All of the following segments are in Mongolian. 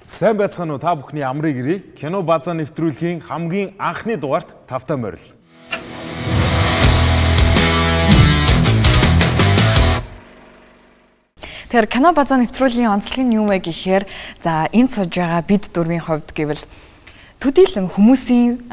Сайн байцгаана уу та бүхний амрыг ирье. Кино базаа нэвтрүүлгийн хамгийн анхны дугаарт тавтай морил. Тэгэхээр кино базаа нэвтрүүлгийн онцлог нь юу вэ гэхээр за энд сууж байгаа бид дөрвийн хувьд гэвэл төдийлөн хүмүүсийн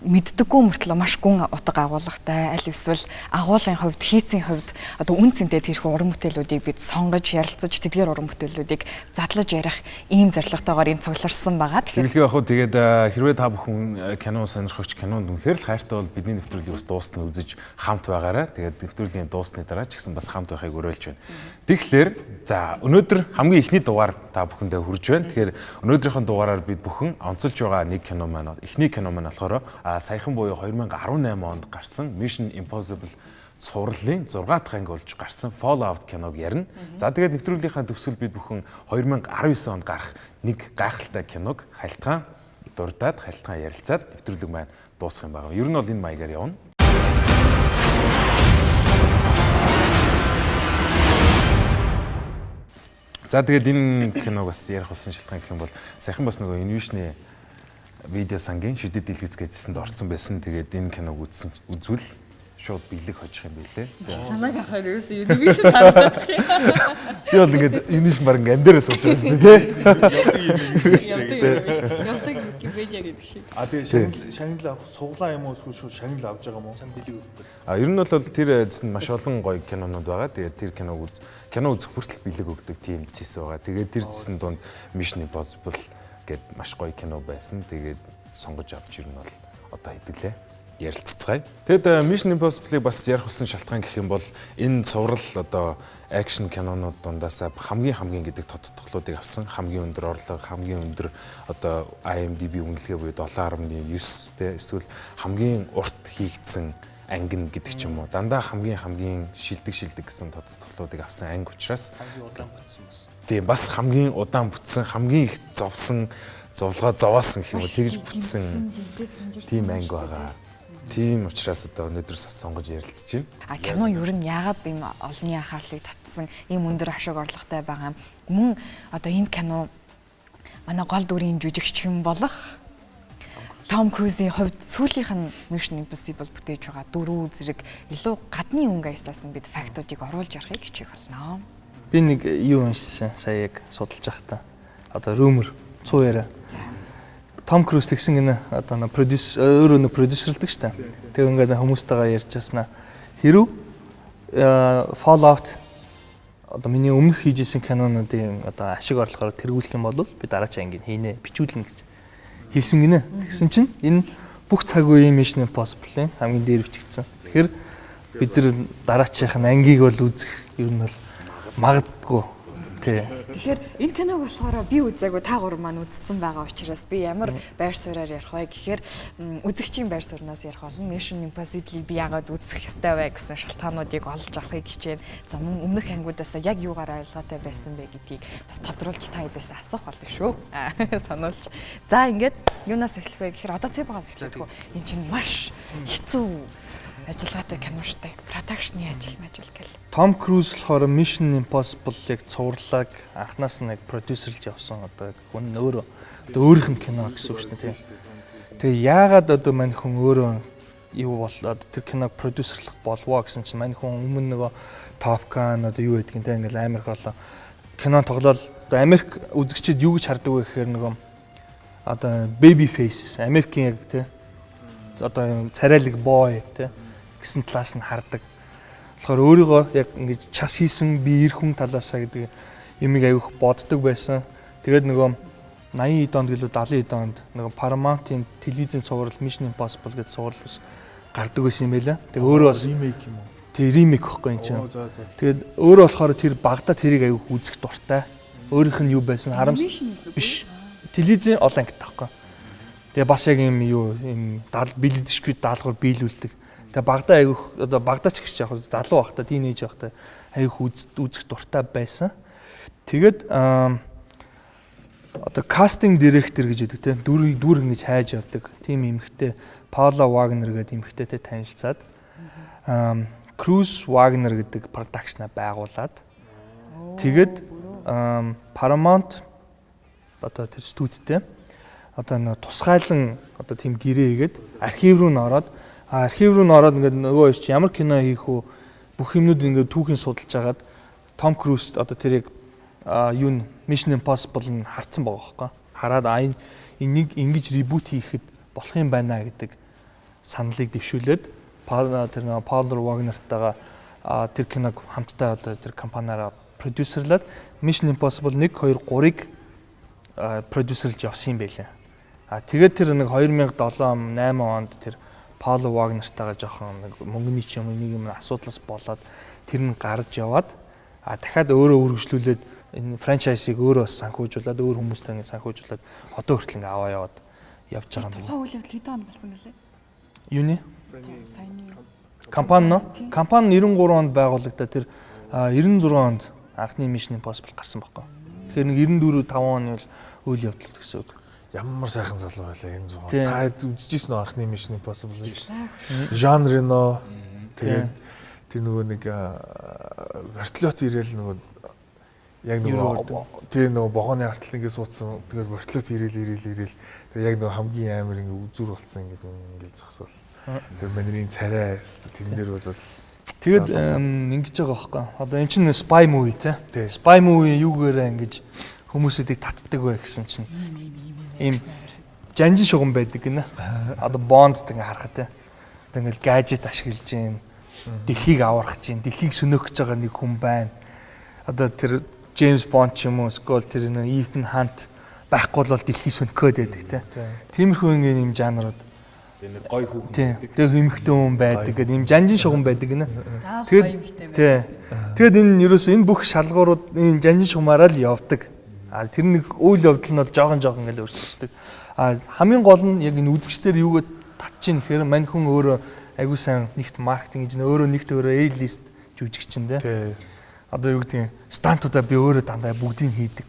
мэддэггүй мөртлөө маш гүн утга агуулгатай аль эсвэл агуулгын хувьд хийцийн хувьд одоо үн цэнтэй тэрхүү уран бүтээлүүдийг бид сонгож ярилцаж тэдгээр уран бүтээлүүдийг задлаж ярих ийм зорилготойгоор энэ цугларсан байгаа. Тэгэлгүй яг хөө тэгээд хэрвээ та бүхэн кино сонирхогч кинонд үнэхээр л хайртай бол бидний нэвтрүүлгийг бас дуустал үзэж хамт байгаарай. Тэгээд нэвтрүүлгийн дуусны дараа ч гэсэн бас хамт байхыг уриалж байна. Тэгэхээр за өнөөдөр хамгийн ихний дугаар та бүхэндээ хүрж байна. Тэгэхээр өнөөдрийнхөө дугаараар бид бүхэн онцолж байгаа нэг кино маань эхний кино маань болохоор саяхан буюу 2018 онд гарсан Mission Impossible цувралын 6 дахь анги болж гарсан Fallout киног ярина. За тэгээд нэвтрүүлгийнхаа төгсгөл бид бүхэн 2019 онд гарах нэг гайхалтай киног хайлтгаан дурдаад хайлтгаан ярилцаад нэвтрүүлэг маань дуусгах юм байна. Ер нь бол энэ маягаар явна. За тэгээд энэ киног бас ярих болсон шалтгаан гэх юм бол саяхан бас нөгөө Invision видео сангийн шидэд дэлгэц гэжсэнд орсон байсан. Тэгээд энэ киног үзвэл шууд биелэг хожих юм билээ. Санааг авахаар юусэн Invision харагдах юм. Би бол ингээд Invision баг ан дээрээ сууж байсан тий. Явдаг Википедиа гэдэг шиг. Тэгээ шагнал авах суглаа юм уу эсвэл шагнал авч байгаа юм уу? Биелэг өгдөг. Ер нь бол тэр маш олон гоё кинонууд байгаа. Тэгээд тэр кино үзэх хүртэл биелэг өгдөг тийм зэс байгаа. Тэгээд тэр зэсийн дунд Mission Impossible гэд маш гоё кино байсан. Тэгээд сонгож авч ер нь бол одоо хэдүүлээ ярилццгаая. Тэгэд Mission Impossible-ыг бас ярих болсон шалтгаан гэх юм бол энэ цуврал одоо акшн кинонууд дундаасаа хамгийн гэдэг тодтоглолуудыг авсан. Хамгийн өндөр орлого, хамгийн өндөр одоо IMDb үнэлгээ буюу 7.9 тэ эсвэл хамгийн урт хийгдсэн анги гэдэг ч юм уу. Дандаа хамгийн шилдэг гэсэн тодтоглолуудыг авсан анги учраас хамгийн удаан бүтсэн бас. Тийм бас хамгийн удаан бүтсэн, хамгийн их зовсон, зовлогоо зовоолсон гэх юм уу тэгж бүтсэн тийм анги байгаа. Тийм учраас одоо өнөөдөр сонгож ярилцж байна. Кино ер нь яагаад ийм олонний анхаарлыг татсан, ийм өндөр ашиг орлоготой байгаа юм. Мөн одоо энэ кино манай гол дүрийн жүжигчин болох Том Крузийн хувьд сүүлийнх нь Mission Impossible бүтээж байгаа дөрөв зэрэг илүү гадны өнгө аясаас нь бид фактуудыг оруулж ярихыг хичээх болно. Би нэг юу уншсан сая яг судалж байхдаа. Одоо rumor цуу яриа. Том Круз тэгсэн гинэ одоо өөрөө продюсерлдэг штэ. Тэг ингээд хүмүүстэйгээ ярьж яснаа. Хэрв Fallout одоо миний өмнөх хийжсэн кинонуудын одоо ашиг орлохоор тэргүүлэх юм бол би дараачийн ангийг хийнэ, бичүүлнэ гэж хэлсэн гинэ. Тэгсэн чинь энэ бүх цаг үеийн Mission Impossible-ийн хамгийн дээр бичигдсэн. Тэгэхээр бид нар дараачих нь ангийг бол үзэх ер нь бол магадгүй тий. Тэгэхээр энэ киног болохоор би үзээгүй та гур маань үзсэн байгаа учраас би ямар байр сууриаар ярих вэ гэхээр үзэгчийн байр сууриас ярих болно. Mission Impossible-ийг би яагаад үзэх ёстой вэ гэсэн шалтгаануудыг олж авахыг хичээн. За мөн өмнөх ангиудаас яг юугаар ойлгоотой байсан бэ гэдгийг бас тодруулж та хэдээс асуух болно шүү. Сануулж. За ингээд юунаас эхлэх вэ гэхээр одоо цэбагаас эхлэх үү. Энэ чинь маш хэцүү ажиллагаатай кино штэ. Продакшны ажил гэл. Том Круз болохоор Mission Impossible-ыг цувралаг анхнаас нь яг продюсерлж явсан одоо хүн өөрөө өөрийнх нь кино гэсэн үг шүү дээ. Тэгээ яагаад одоо мань хүн өөрөө юу болоод тэр киног продюсерлах болвоо гэсэн чинь мань хүн өмнө нөгөө Top Gun одоо юу гэдгийг те ингээл Америк болоо кино тоглол одоо Америк үзэгчид юу гэж хардаг вэ гэхээр нөгөө одоо baby face Америкийн яг те одоо царайлаг boy те гэсэн талаас нь хардаг. Тэгэхээр өөрийгөө яг ингэж час хийсэн би эр хүн талаасаа гэдэг юмыг аяух боддог байсан. Тэгээд нөгөө 80 онд гэлөө 70 онд нөгөө Paramount-ийн телевизийн цуврал Mission Impossible гэдэг цуврал бас гардаг байсан юм байлаа. Тэгээд өөрөө бас ремейк юм уу? Тэг ремейк гэхгүй юм чинь. Тэгээд өөрөө болохоор тэр багада тэрийг аяух үзэх дуртай. Өөрийнх нь юу байсан биш. Телевизийн олон ангит таахгүй. Тэгээ бас яг юм юу юм бэлэдшгүй даалгавар биелүүлдэг. Тэгээ багада айгүйх одоо багадаач гэж яг залуу байхдаа тийнейж байхдаа айгүйх үзэх дуртай байсан. Тэгээд одоо кастинг директор гэж үүдэг те дүр ингэж хайж явдаг. Тим эмэгтэй Паула Вагнер гэдэг эмэгтэйтэй танилцаад Круз Вагнер гэдэг продакшна байгуулад тэгээд Paramount одоо тэр студидтэй одоо нэг тусгайлан одоо тийм гэрээ хийгээд архив руу н ороод ингээд нөгөө хоёр чи ямар кино хийх үү бүх юмнууд ингээд түүхийн судалж агаад Том Круз одоо тэрийг юу Mission Impossible-н харсан байгаа байхгүй. Хараад энийг ингэж ребут хийхэд болох юм байна гэдэг саналыг дэвшүүлээд тэр нэг Паул Вагнертайгаа тэр киног хамтдаа одоо тэр компаниараа продюсерлаад Mission Impossible 1 2 3-ыг продюсерлж явсан юм байлаа. Тэгээд тэр нэг 2007 8 онд тэр Паул Вагнертайгаа жоохон нэг мөнгөний ч юм энийг юм асуудлаас болоод тэр нь гарч яваад дахиад өөрөө үргэлжлүүлээд энэ франчайзыг өөрөө бас санхүүжуулаад өөр хүмүүстэй ингэ санхүүжуулаад одоо хүртэл ингэ аваа яваад явж байгаа юм байна. Тухайн үйл явдал хэдэн он болсон гэлээ? Юуны? Саяны компани 93 онд байгуулагдаад тэр 96 онд анхны Mission Impossible гарсан байхгүй. Тэгэхээр нэг 94 5 оны бол үйл явдал гэсэн үг. Ямар сайхан залуу байлаа энэ зүүн. Та үзчихсэн үү анхны Mission Impossible? Жан Рено тэгээд тэр нөгөө нэг вертолет ирээл нөгөө яг нөгөө тэр нөгөө богооны артал ингээд суудсан тэгээд вертолет ирээл тэгээд яг нөгөө хамгийн амар ингээд үзүр болцсон ингээд зогсоол. Тэр манерийн царай тэрэн дээр бол тэгээд ингэж байгаа байхгүй. Одоо эн чинь spy movie те. Spy movie юугээрээ ингэж хүмүүсүүдийг татдаг вэ гэсэн чинь ийм жанжин шугам байдаг гинэ. Одоо Бонд ингэ харахад те. Тэгэл гаджет ашиглаж гин, дэлхийг аврах чинь, дэлхийг сөнөөх гэж байгаа нэг хүн байна. Одоо тэр Джеймс Бонд ч юм уу, скол тэр нэг Ethan Hunt байхгүй бол дэлхийг сөнөхөөд байдаг те. Тиймэрхүү ингэ юм жанрууд. нэг гой хүүхэн. Тэгээ хэмхтэн хүн байдаг гэдэг ийм жанжин шугам байдаг гинэ. Тэгээд энэ ерөөсөө энэ бүх шалгуурууд энэ жанжин шугамаараа л явдаг. Тэр нэг үйл явдал нь бол жоохон ингээл өөрчлөгддөг. Хамгийн гол нь яг энэ үзэгчдэр юугаа татчихин гэхээр мань хүн өөрөө агүй сайн нэгт маркетинг хийж өөрөө нэгт өөрөө A-list жүжигчин дээ. Одоо юу гэдэг стантуудаа би өөрөө дандаа бүгдийг хийдэг.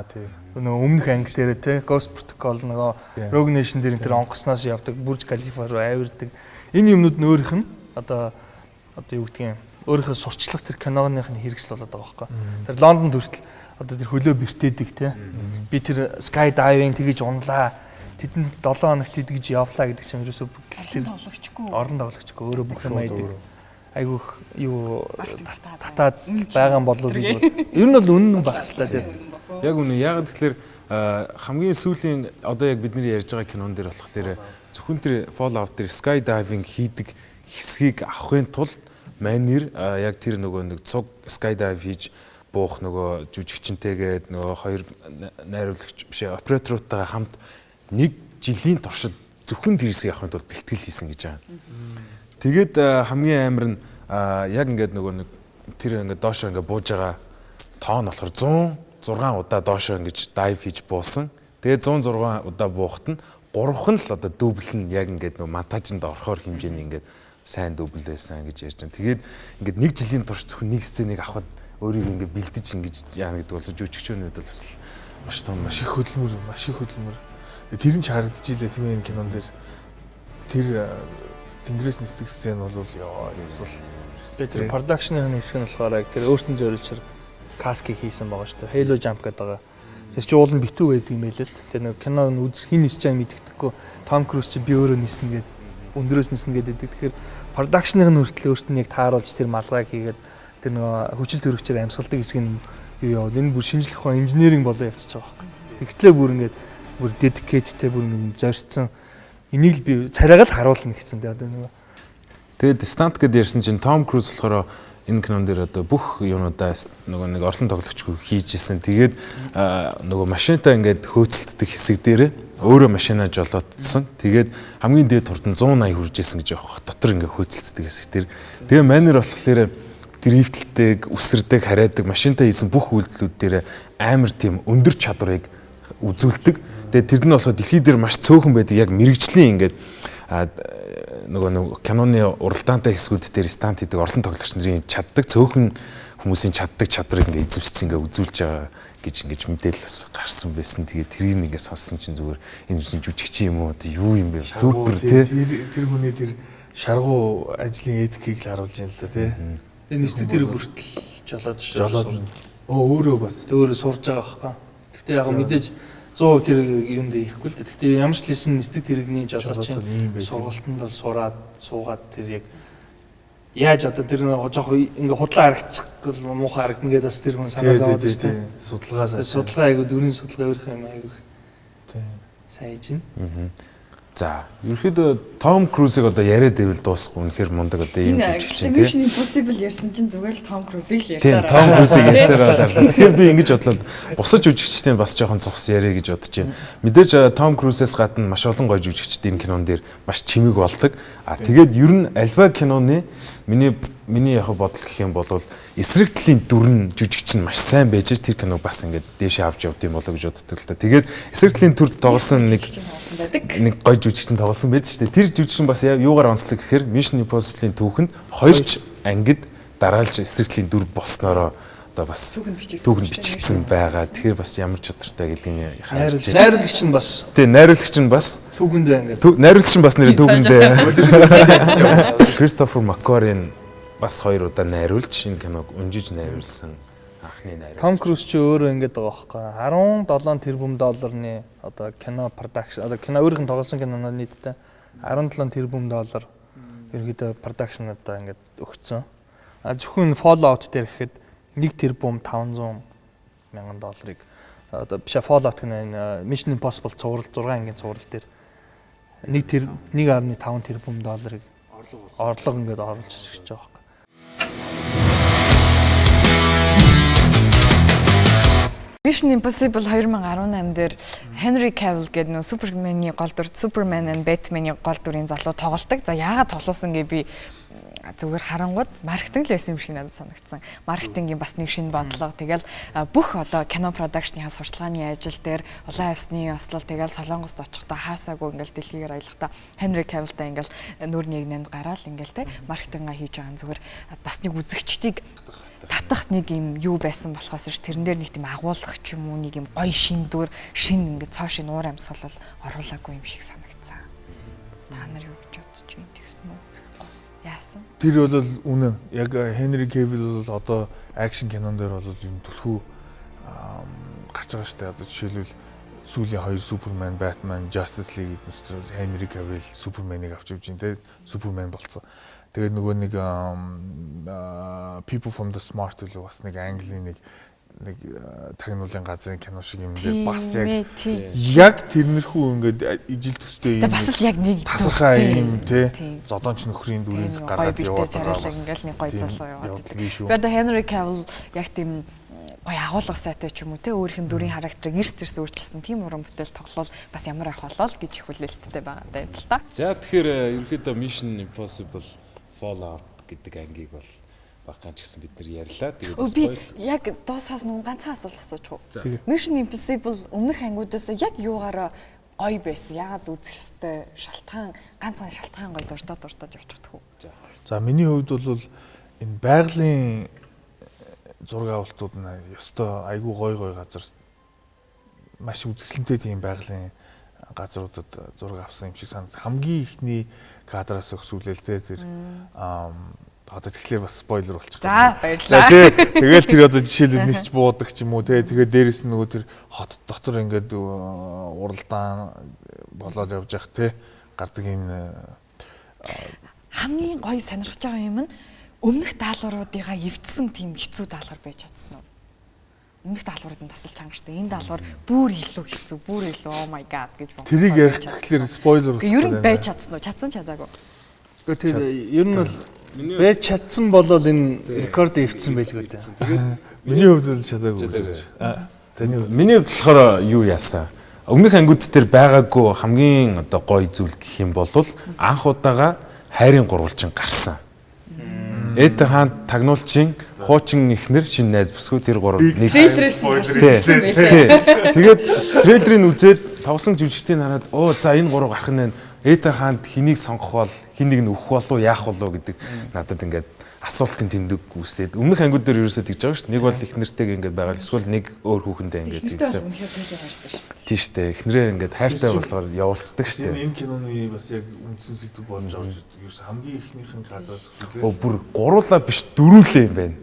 Тийм. Нөгөө өмнөх анги дээр те Ghost Protocol нөгөө Rogue Nation дээр тэр онгоцноос явдаг Бурж Калифа руу авирдаг. Энэ юмнууд нь өөрийнх нь одоо юу гэдгийг өөрийнхөө сурчлах тэр киноных нь хэрэгсэл болоод байгаа байхгүй. Тэр Лондонд хүртэл одоо тэр хөлөө бэртээдэг те. Би тэр sky diving тэгэж унлаа. Тэдэнд 7 хоногт идэж явлаа гэдэг чинь ерөөсөө тэр орон тоглогчгүй өөрөө бүх юм айдаг. Айгүйх юу татаад байгаа болов гэж. Ер нь бол үнэн багталаа тийм. Яг үнэ. Яг тэгэхээр хамгийн сүүлийн одоо яг бидний ярьж байгаа кинон дээр болохоор зөвхөн тэр Fallout дээр sky diving хийдэг хэсгийг авахын тулд манер яг тэр нөгөө нэг цуг sky dive хийж буух нөгөө жүжигчнтэйгээд нөгөө хоёр найруулагч биш операторуудтайгаа хамт 1 жилийн туршид зөвхөн тэр хэсгийг авахын тулд бэлтгэл хийсэн гэж байгаа. Тэгээд хамгийн амар нь яг ингээд нөгөө нэг тэр ингээд доошоо ингээд бууж байгаа тоон болохоор 106 удаа доошоо ингэж дайв хийж буусан. Тэгээд 106 удаа буухад нь 3хан л одоо дубль нь яг ингээд нөгөө монтажинд орохоор хэмжээний ингээд сайн дубль байсан гэж ярьж байгаа. Тэгээд ингээд 1 жилийн турш зөвхөн нэг сценийг авахд өөрийгөө ингээд бэлдэж ингэж яана гэдэг бол жүжигчнүүд бол бас маш том маш их хөдөлмөр. Тэр нь ч харагдчихилээ тийм энэ кинон дээр тэр тэнгэрээс нисдэг сцен бол ёо ясал. Тэр продакшны хэсэг нь болохоор яг тэр өөртөө зориулж каски хийсэн байгаа шүү дээ. Halo Jump гэдэг байгаа. Тэр чинь уул нь битүү байдаг юм байл л. Тэр нэг киног нь хин нисэж байгааг мэддэггүй. Том Круз чи би өөрөө ниснэ гэдэг өндөрөөс ниснэ гэдэг. Тэгэхээр продакшны хүртэл өөртөө яг тааруулж тэр малгайг хийгээд тэр нэг хүчил төрөгчээр амьсгалдаг хэсэг нь юу яа. Энэ бүр шинжлэх ухаан инженеринг болоо явчихж байгаа байхгүй. Тэгтлээ бүр ингээд бүр dedicated-тэй бүр ингээд зорьцсон. Энийг л би царайгаа л харуулна гэсэн дээ одоо нэг. Тэгээд stunt гэдээ ярьсан чинь Том Круз болохоор энэ кинон дээр одоо бүх юунуудаа нөгөө нэг орлон тоглогчгүй хийжсэн. Тэгээд нөгөө машинтаа ингээд хөөцөлддөг хэсэг дээр өөрөө машинаа жолоодсон. Тэгээд хамгийн дээд хурд нь 180 хүрж исэн гэж явах. Дотор ингээд хөөцөлддөг хэсэг дээр. Тэгээ манер болохоор дрифтлдэг, үсэрдэг, хараадаг машинтаа хийсэн бүх үйлдэлүүд дээр амар тийм өндөр чадварыг үзүүлдэг. Тэгээд тэр нь болохоор дэлхий дээр маш цөөхөн байдаг яг мэрэгжлийн ингээд нөгөө киноны уралдаантай хэсгүүд дээр стант хийдэг орлон тоглогч нарын чаддаг цөөхөн хүмүүсийн чаддаг чадварыг ингээд эзэмшсэн ингээд үзүүлж байгаа гэж ингэж мэдээлэл бас гарсан байсан. Тэгээд тэрийг ингээд сонссон чинь зүгээр энэ жүжигчин юм уу юу юм бэ супер тий. Тэр хүний тэр шаргуу ажлын этикийг л харуулж байна л да тий. Энэ студид хүртэл жолоод өөрөө бас өөрөө сурж байгаа байхгүй. Гэтэ яг мэдээж 100% тэр юм дээр ихгүй л дээ. Гэхдээ ямар ч лсэн нэстэг тэрэгний жолоочийн сургалтанд бол суугаад тэр яг яаж одоо тэр жоох ингээ худлаа харагчих муухай харагдан гэдээ бас тэр хүн санаа зовоод шүү дээ. Судалгаа айгуу дөрвийн судалгаа өөрөх юм айгуу. Сайн чинь. За, ерөөхдөө Том Крузыг одоо яриад ивэл дуусахгүй үнэхээр мундаг одоо ийм жүжигчин тийм. Mission Impossible ярьсан чинь зүгээр л Том Крузыг л ярьсаар. Тийм, Том Крузыг ярьсаар байна. Тэгэхээр би ингэж бодлоо бусад жүжигчдийн бас жоохон цогс яриа гэж бодож байна. Мэдээж Том Крузээс гадна маш олон гоё жүжигчдийн кинон дээр маш чимэг болдог. Тэгээд ер нь альва киноны миний яг бодол гэх юм бол эсрэг талын дүрн жүжигч нь маш сайн байж тэр киног бас ингээд дээшээ авч явд юм болоо гэж боддог л та. Тэгээд эсрэг талын дүрд тоглосон нэг гоё жүжигч нь тоглосон байдаг шүү дээ. Тэр жүжигч нь бас юугаар онцлог гэхээр Mission Impossible-ийн түүхэнд хоёрч ангид дараалж эсрэг талын дүр болсноороо одоо бас түүхэнд бичигдсэн байгаа. Тэгэхээр бас ямар чадвартай гэдгийг харж байна. Найруулагч нь бас. Тий, найруулагч нь бас түүхэндээ ингээд. Найруулагч нь бас нэр түүхэндээ. Кристофер Маккварийн бас 2 удаа найруулж энэ киног өнжиж найруулсан анхны найруулагч. Том Круз ч өөрөө ингээд байгаа байхгүй. 17 тэрбум долларны одоо кино production одоо кино өөрийнх нь тоглосон киноноо нийтдээ 17 тэрбум доллар ерөөдөө production одоо ингээд өгцөн. Зөвхөн Fallout дээр гэхэд 1 тэрбум 500 мянган долларыг одоо биш Fallout гэнэ Mission Impossible цуврал 6 ангийн цуврал дээр 1.5 тэрбум долларыг орлого ингээд оруулж ирж байгаа байхгүй. Mission Impossible 2018 дээр Henry Cavill гэдэг нөө Супермений гол дүр, Superman and Batman-ийн гол дүрийн залуу тоглолдог. За яагаад тоглосон гэ би зүгээр харангууд маркетинг л байсан юм шиг надад санагдсан. Маркетингийн бас нэг шинэ бодлого. Тэгэл бүх одоо кино продакшныхаа сурчлагын ажил дээр улаан ясны ослол тэгэл Солонгост очихдоо хаасаагүй ингээл дэлхийгээр аялахдаа Henry Cavill-тай ингээл нүүр нэгнэнд гараал ингээл те маркетингаа хийж байгаа зүгээр бас нэг үзэгчдийг татах нэг юм юу байсан болохоос ш тэрэн дээр нэг тийм агуулгах ч юм уу нэг юм гоё шин дүр шин ингээд цоо шин уур амьсгал бол оруулаагүй юм шиг санагдсан. Та нар юу гэж бодож байна гэсэн үү? Яасан? Тэр бол үнэн. Яг Henry Cavill бол одоо акшн кинон дээр бол юм түлхүү гарч байгаа штэ. Одоо жишээлбэл сүүлийн 2 Superman, Batman, Justice League гэдэг нь Henry Cavill Superman-ыг авч явж байна те. Superman болцсон. Тэгээд нөгөө нэг People from the Smart үлээ бас нэг Английн нэг тагнуулын газрын кино шиг юм дээр бас яг тэрнэрхүү ингээд ижил төстэй юм. Бас л яг нэг тасархаа юм те. Зодонч нөхрийн дүрийг гаргаад яваад байгаа бас ингээл нэг гоё залуу яваад. Тэгээд одоо Henry Cavill яг тийм гоё агуулга сайтай ч юм уу те өөрийнх нь дүрийн характерыг эрс тэрс өөрчилсөн тийм уран бүтээл тоглол бас ямар ах болоо л гэж их хүлээлттэй байгаа даа л та. За тэгэхээр ерөөдөө Mission Impossible Fallout гэдэг ангийг бол багаан ч гэсэн бид нэр ярьлаа. Тэгээд би яг дуусаас нэг ганцхан асуулт асууж уу. Mission Impossible өмнөх ангиудаас яг юугаараа гоё байсан? Яагаад үзэх ёстой шалтгаан ганцхан шалтгаан гоё дуртад явчихдаг уу? За миний хувьд бол энэ байгалийн зураг авалтууд нь ёстой айгүй гоё газар маш үзэсгэлэнтэй тийм байгалийн газруудад зураг авсан юм шиг санагдав. Хамгийн ихний кадраас өсвөлэлтэй тэр одоо тэгэхээр бас спойлер болчих. За баярлалаа. Тэгэл тэр одоо жишээлбэл нисч буудаг ч юм уу те. Тэгээд дээрэс нь нөгөө тэр хот дотор ингээд уралдаан болоод явж явах те. Гардаг энэ хамгийн гоё сонирхож байгаа юм нь өмнөх даалгавруудыгаа эвдсэн тийм хэцүү даалгавар байж чадсан уу? Өмнөх даалгаврууд нь бас л чангартай. Энэ даалгавар бүр илүү хэцүү, бүр илүү oh my god гэж бодсон. Тэрийг ярих гэхлээр спойлер болох. Ер нь байж чадсан уу? Чадсан чадаагүй. Гэхдээ тэр ер нь бол байж чадсан болол энэ рекорд эвдсэн байлгүй дээ. Миний хувьд л чадаагүй гэж. Таны миний хувьд болохоор юу яасан? Өмнөх ангиуд дээр байгаагүй хамгийн одоо гоё зүйл гэх юм бол анх удаага хайрын гурвалжин гарсан. Эд хаан тагнуулчин хуучин ихнэр шинэ найз бүсгүй тэр гурав нэг тэгээд трейлерыг үзээд тавсан жүжигчдийн хараад за энэ гурав гарах нь Эд хаанд хэнийг сонгох бол хэнийг нь өгөх болов яах болов гэдэг надад ингээд асуултын тэмдэг үүсээд өмнөх ангиуд дээр ерөөсөө тэгж байгаа шүү дээ. Нэг бол их нэртэйг ингээд байгаа. Эсвэл нэг өөр хүүхэндээ ингээд тэгсэн. Тийм шүү дээ. Эхнэрээ ингээд хайртай болохоор явуулцдаг шүү дээ. Энэ киноны бас яг үндсэн сэдв болж орж ирдэг. Ерөөс хамгийн ихнийхэн гадаас бүр гуруулаа биш дөрүүлээ юм байна.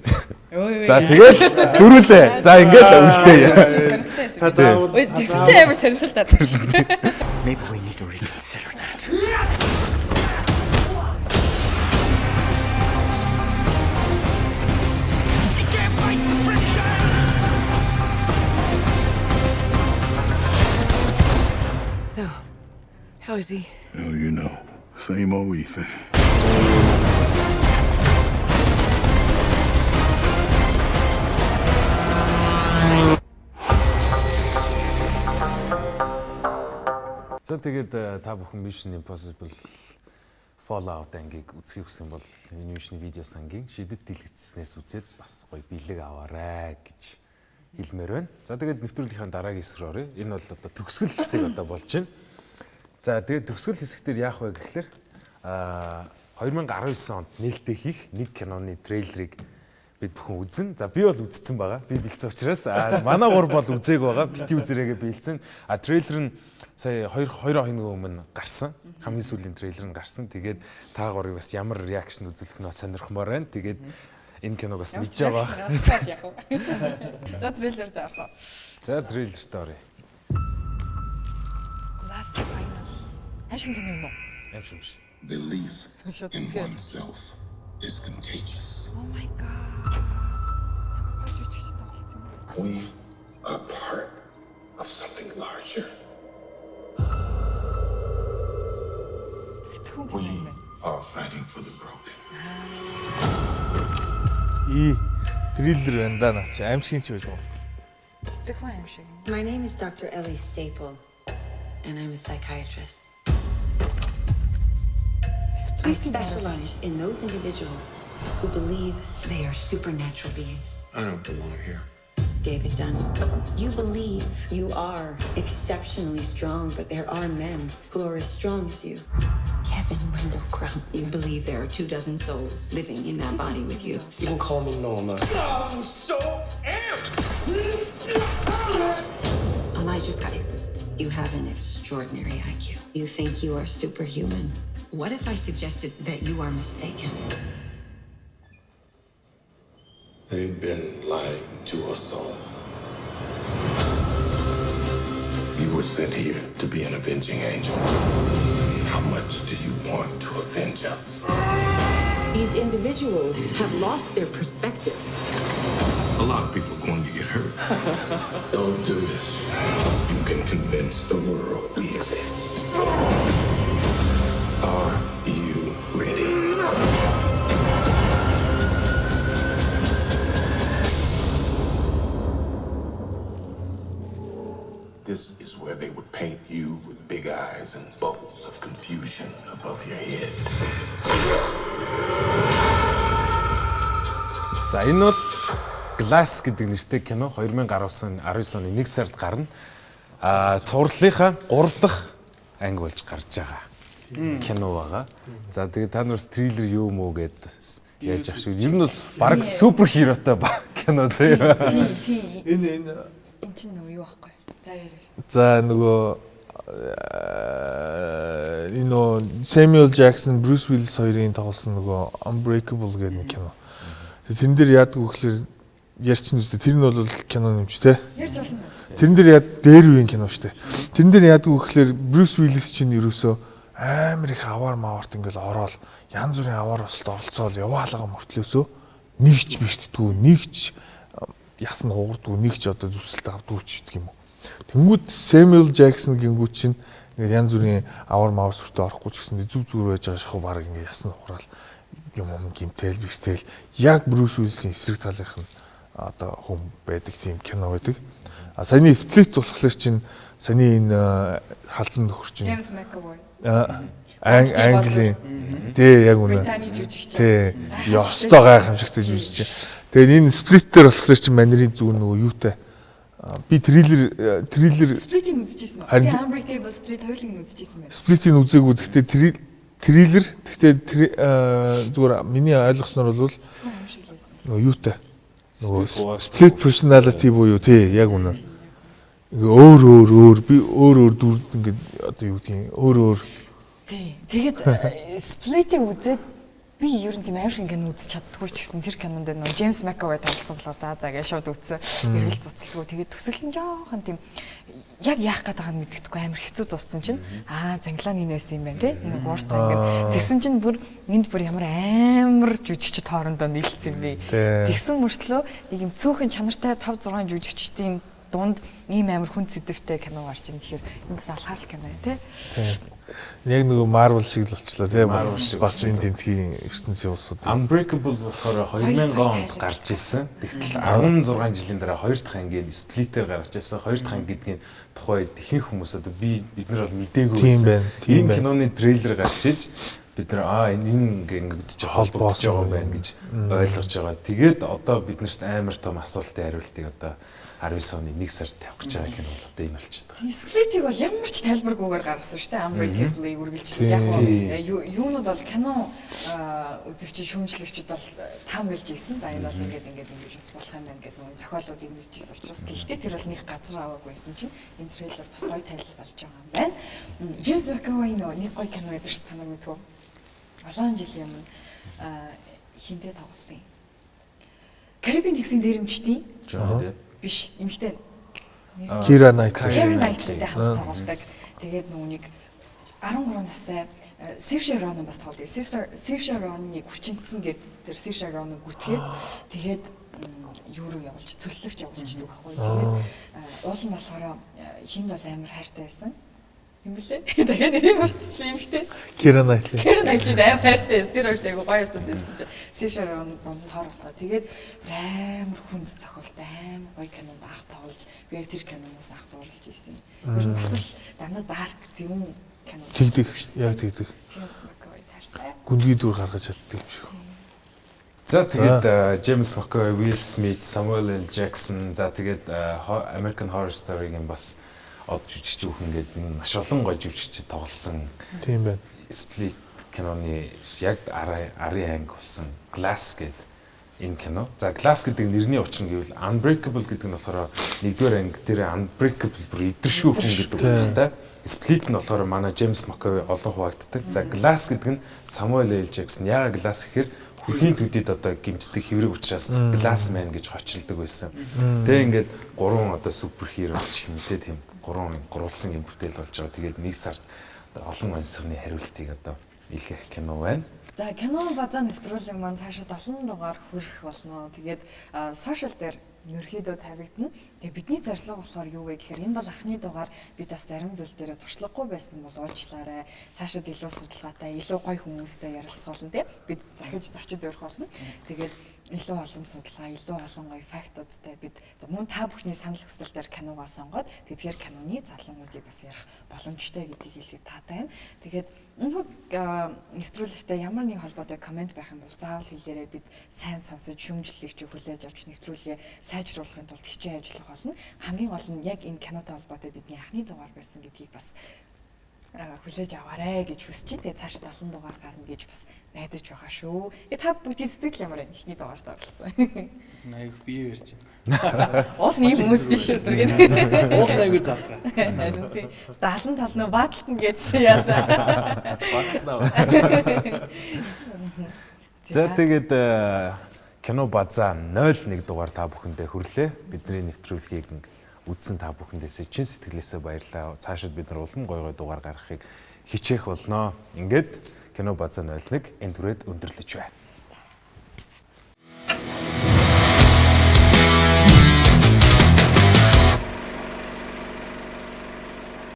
За тэгэл дөрүүлээ. За ингээд үлдээ. байсан. Та заавал Тэгсэн чинь амар сонирхолтой байсан шүү дээ. Maybe we need to reconsider that. So, how is he? Oh, you know, same old Ethan. За тэгээд та бүхэн Mission Impossible Fallout ангийг үзхийг хүсэн бол энэ Mission видео сангийн шидэт дэлгэцснээс үзээд бас гоё бэлэг аваарай гэж хэлмээр байна. За тэгээд нэвтрүүлгийнхаа дараагийн хэсэг рүү оръё. Энэ бол одоо төгсгөл хэсэг одоо болж байна. За тэгээд төгсгөл хэсэг дээр яах вэ гэхэлэр 2019 онд нээлттэй хийх нэг киноны трейлерыг бид бүхэн үзэн. За би бол үзсэн байгаа. Би бэлдсэн учраас манай гур бол үзээг байгаа. Бити үзэрээгээ бэлдсэн. Трейлер нь сая 2 хоногийн өмнө гарсан. Хамгийн сүүлийн трейлер нь гарсан. Тэгээд та гурыг бас ямар реакшн үзүүлэх нь сонирхмоор байна. Тэгээд энэ киног бас мэдж байгаа. За трейлер дээр орох. За трейлер дээр оръё. Glass Final. Ашиг юм уу? Амшимш. Belief in oneself is contagious. Oh my god. We are part of something larger. We are fighting for the broken. Триллер байна да наа чи аимшигч байж байгаа. Сэтгэхүй юм шиг. My name is Dr. Ellie Staple, and I'm a psychiatrist. I specialize in those individuals who believe they are supernatural beings. I don't belong here. David Dunn, you believe you are exceptionally strong, but there are men who are as strong as you. Kevin Wendell Crump, you believe there are 24 souls living in that body with you. You can call me Norma. I'm so amped! Elijah Price, you have an extraordinary IQ. You think you are superhuman. What if I suggested that you are mistaken? They've been lying to us all. You were sent here to be an avenging angel. How much do you want to avenge us? These individuals have lost their perspective. A lot of people are going to get hurt. Don't do this. You can convince the world we exist. Are you ready? This is where they would paint you with big eyes and bubbles of confusion above your head. За энэ бол Glass гэдэг нэртэй кино 2019 оны 1 сард гарна. Цувралынхаа 3 дахь анги болж гарч байгаа кино байгаа. За тэгээд та нараас трейлер юу мөө гэд яаж ах шиг. Ер нь бол баг супер хиротой кино зөө. Энэ Энд чинь нөгөө юу байхгүй. За ярив. за нөгөө энэ Samuel Jackson, Bruce Willis хоёрын тоглосон нөгөө Unbreakable гэдэг нэг кино. Тэрэн дээр яадаг вэ гэхээр ярьч нь үстэй. Тэр нь бол кино нэмч те. Ярьж болно. Тэрэн дээр яад дээр үеийн кино штэ. Тэрэн дээр яадаг вэ гэхээр Bruce Willis чинь ерөөсөө амар их аваар маварт ингээл ороод янз бүрийн аваар осолд оролцоол яваалгаа мөртлөөсөө нэгч бишддгүү, нэгч ясна хуурдгүү, нэгч одоо зүсэлт авдгүү ч гэдэг юм уу. Тэнгүүд Samuel Jackson гингүү чинь ингээд янз бүрийн аваар мавар сүртэ орохгүй ч гэсэн зүг зүгээр байж байгаа шахуу баг ингээд ясна хураал юм гимтэл биштэл яг Bruce Willis-ийн эсрэг талынх нь одоо хүн байдаг тийм кино байдаг. Саяны Split болохоор чинь саяны энэ халзан нөхөр чинь James McAvoy. Английн тий яг үнэ. Британий жүжигч. Тий ёстой гайхамшигтай жүжигч. Тэгээд энэ Split дээр болохоор чинь манерийн зүүн нөгөө юутай би трейлер Split-ийг үзчихсэн үү? Харин- Би Unbreakable Split хоёулыг нь үзчихсэн байна. Split-ийг үзээгүй. Гэхдээ трейлер гэхдээ зүгээр миний ойлгосноор бол Тэгвэл юм шиг лээсэн. нөгөө юутай нөгөө split personality буюу тий яг үнэ. Ингээ өөр би өөр дүр ингээд одоо юу гэдгийг өөр. Тий. Тэгээд Split-ийг үзээд би би ер нь тийм аимшиг кино үзэж чаддгүй ч гэсэн тэр кинонд нөө Джеймс Макэвой тоглосон болохоор за гэж шууд үзсэн. Эргэлт буцалгүй. Тэгээд төсөл нь жоохон тийм яг яах гээд байгааг нь мэддэхгүй амар хэцүү дууссан чинь занглаа нинээс юм байна те. Энэ гууртаа ингээд тэгсэн чинь бүр энд бүр ямар амар жүжигчд хоорондоо нийлцсэн юм бэ. Тэгсэн мөртлөө нэг юм цөөхөн чанартай 5 6 жүжигчдийн дунд ийм амар хүн сэдвтэй кино гарч ийн тэгэхээр энэ бас алхаарл кино те. Яг нөгөө Marvel шиг л болчлаа тийм бас энэ тентгийн ертөнцийн улсууд. Unbreakable болохоор 2000 онд гарч ирсэн. Тэгтэл 16 жилийн дараа хоёр дахь ангийн Split-ээр гарч ирсэн. Хоёр дахь анги гэдгийн тухайд ихэнх хүмүүс одоо бид нар бол мэдээгүй байсан. Энэ киноны трейлер гарч иж бид нар энэ ингэж холбогдож байгаа юм байна гэж ойлгож байгаа. Тэгээд одоо биднэрт амар том асуултын хариултыг одоо 19 оны 1 сард тавих гэж байгаа кино бол одоо энэ болчиход байгаа. Split-ийг бол ямар ч тайлбаргүйгээр гаргасан шүү дээ. Unbreakable-ийг үргэлжлүүлж яг юунууд бол кино үзэгч шүүмжлэгчд бол таамаглаж ийсэн. За энэ бол ингэж бас болох юм байна гэдэг нэг зохиолууд ингэж ийсэн учраас гэхдээ тэр бол нэг газар аваагүй байсан чинь энэ трейлер бас гоё тайлбар болж байгаа юм байна. James McAvoy нэг гоё кино гэдэг чинь танаа мэдгүй. Олон жилийн өмнө хинтээ тоглолтын Карибын тэгсийн дээрэмчдийн биш эмэгтэй Кира Найтли хамт тоглолдог. Тэгээд нүуник 13 настай Saoirse Ronan бас тоглодог. Saoirse Ronan-ыг хүчинтсэн гэдэг тэр Saoirse Ronan гүтгээд тэгээд юу руу явуулж цөллөгч явуулчихдаг байхгүй. Тэгээд уул нь болохоор хинд бол амар хайртай байсан. Юм блэ? Тэгээд нэрийг болчихлоо юм хтэй. Кира Найтли амар хайртай. Тэр хоёр айгу гоёсэн байсан чинь Saoirse Ronan тоорохтой. Тэгээд амар хүнд цохолт амар гоё кинонд анх тоглож би яг тэр киноноос анх дурлж ирсэн. Ер нь бас л дандаа дарк зөвүүн кино. Тэгдэг яг тэгдэг. Гүнзгий дүр гаргаж чаддаг юм шиг. За тэгээд James McAvoy, Will Smith, Samuel L. Jackson за тэгээд American Horror Story-гийн бас од жүжигч хүүхэн гэдэг энэ маш олон гоё жүжигчид тоглосон. Тийм байна. Split киноны яг арын анги болсон Glass гэдэг энэ кино. За Glass гэдэг нэрний учир нь гэвэл Unbreakable гэдэг нь болохоор нэгдүгээр анги дээр Unbreakable бүр идэршгүй хүн гэдэг үгтэй. Split нь болохоор манай James McAvoy олон хуваагддаг. За Glass гэдэг нь Samuel L. Jackson. Яагаад Glass гэхээр хүрхийн төдийд одоо гимтдэг хэврэг учраас Glass Man гэж хочилдог байсан. Тэгээ ингээд гурван одоо супер хиро ч юм те тийм гурвалсан юм бүтээл болж байгаа. Тэгээд нэг сард олон онцгойны хариултыг одоо илгээх кино байна. За кино базаа нэвтрүүлэг маань цаашаа 7 дугаар хүрэх болно. Тэгээд сошиал дээр ерөөхдөө тавигдана. Тэгээ бидний зорилго болохоор юу вэ гэхээр энэ бол анхны дугаар бид бас зарим зүйл дээр туршлагагүй байсан бол уучлаарай. Цаашаа илүү судалгаатай, илүү гоё хүмүүстэй ярилцуулна тий. Бид дахиж зочид өрөх болно. Тэгээд илүү олон судалгаа, илүү олон гоё фактуудтай бид мөн та бүхний санал хүсэлтээр киногаа сонгоод тэдгээр киноны залуумуудыг бас ярих боломжтой гэдгийг хэлээд таатай байна. Тэгээд энэ нэвтрүүлэгтээ ямар нэг холбоотой комент байх юм бол заавал хэлээрэй. Бид сайн сонсож шүүмжлэлийг хүлээж авч нэвтрүүлгээ сайжруулахын тулд хичээн ажиллах болно. Хамгийн гол нь яг энэ кинотой холбоотой бидний анхны дугаар байсан гэдгийг бас хүлээж аваарэ гэж хүсэж байна. Тэгээ цаашаа 7 дугаар гарна гэж бас найдаж байгаа шүү. Та бүгдийн сэтгэл ямар байна? Эхний дугаарт оролцсон. Айгу бие барьж байна. Уул нэг хүмүүс биш өдөр гэдэг. Уул айгу завгаа. Харин тий. 70 тал нөө бааталтан гэдсэн яасан. За тэгээд кино базаа 01 дугаар та бүхэндээ хүрлээ. Бидний нэвтрүүлгийг үзсэн та бүхэндээс чин сэтгэлээсээ баярлалаа. Цаашид бид нар улам гой дугаар гаргахыг хичээх болно. Ингээд кино базаа 01 энэ түрээд өндөрлөж байна.